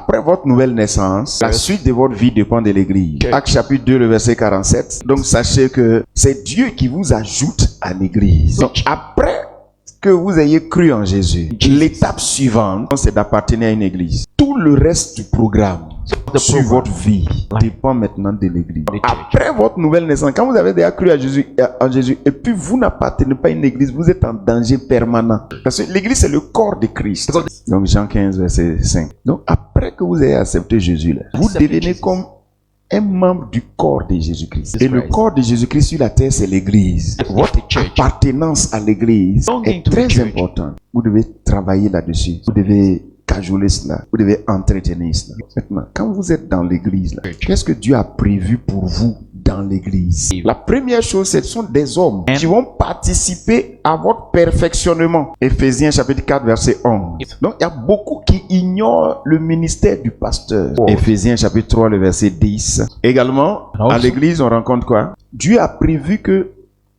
après votre nouvelle naissance, la suite de votre vie dépend de l'église. Actes chapitre 2, le verset 47. Donc sachez que c'est Dieu qui vous ajoute à l'église. Donc après que vous ayez cru en Jésus, l'étape suivante, c'est d'appartenir à une église. Tout le reste du programme sur votre vie dépend maintenant de l'église. Après votre nouvelle naissance, quand vous avez déjà cru en Jésus, et puis vous n'appartenez pas à une église, vous êtes en danger permanent. Parce que l'église, c'est le corps de Christ. Donc Jean 15, verset 5. Donc après que vous ayez accepté Jésus, là, vous devenez comme un membre du corps de Jésus-Christ. Et le corps de Jésus-Christ sur la terre, c'est l'église. Votre appartenance à l'église est très importante. Vous devez travailler là-dessus. Vous devez cajoler cela. Vous devez entretenir cela. Maintenant, quand vous êtes dans l'église, qu'est-ce que Dieu a prévu pour vous dans l'église? La première chose, ce sont des hommes qui vont participer à votre perfectionnement. Éphésiens chapitre 4, verset 11. Donc, il y a beaucoup qui ignorent le ministère du pasteur. Éphésiens chapitre 3, le verset 10. Également, à l'église, on rencontre quoi? Dieu a prévu que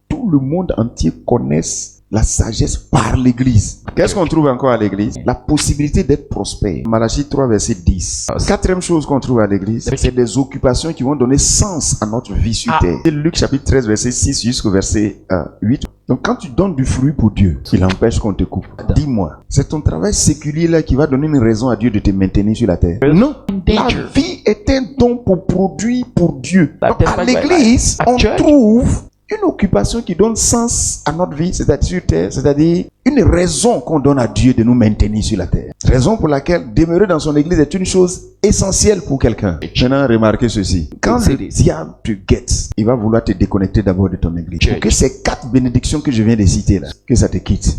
tout le monde entier connaisse la sagesse par l'église. Qu'est-ce qu'on trouve encore à l'église? La possibilité d'être prospère. Malachie 3, verset 10. Quatrième chose qu'on trouve à l'église, c'est des occupations qui vont donner sens à notre vie sur terre. C'est Luc chapitre 13, verset 6 jusqu'au verset 8. Donc quand tu donnes du fruit pour Dieu, il empêche qu'on te coupe. Dis-moi, c'est ton travail séculier là qui va donner une raison à Dieu de te maintenir sur la terre? Non. La vie est un don pour produire pour Dieu. Donc, à l'église, on trouve une occupation qui donne sens à notre vie, c'est-à-dire sur terre, c'est-à-dire une raison qu'on donne à Dieu de nous maintenir sur la terre. Raison pour laquelle demeurer dans son église est une chose essentielle pour quelqu'un. Maintenant, remarquez ceci. Quand le diable te guette, il va vouloir te déconnecter d'abord de ton église. Pour que ces 4 bénédictions que je viens de citer là, que ça te quitte.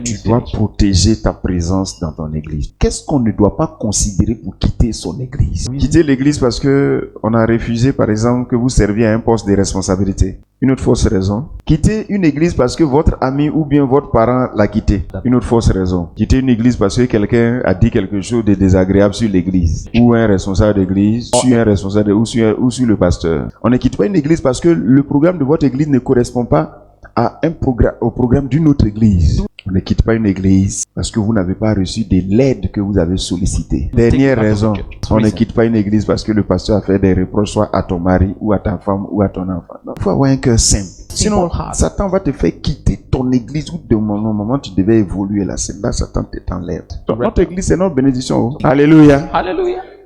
Tu dois protéger ta présence dans ton église. Qu'est-ce qu'on ne doit pas considérer pour quitter son église? Quitter l'église parce que on a refusé, par exemple, que vous serviez à un poste de responsabilité. Une autre fausse raison. Quitter une église parce que votre ami ou bien votre parent l'a quitté. Une autre fausse raison. Quitter une église parce que quelqu'un a dit quelque chose de désagréable sur l'église. Ou un responsable d'église, sur un responsable ou sur le pasteur. On ne quitte pas une église parce que le programme de votre église ne correspond pas à au programme d'une autre église. On ne quitte pas une église parce que vous n'avez pas reçu de l'aide que vous avez sollicitée. Dernière raison, on ne quitte pas une église parce que le pasteur a fait des reproches soit à ton mari ou à ta femme ou à ton enfant. Il faut avoir un cœur simple. Sinon, Satan va te faire quitter ton église où de moment tu devais évoluer là. C'est là Satan t'enlève. Donc notre église, c'est notre bénédiction. Alléluia. Hallelujah.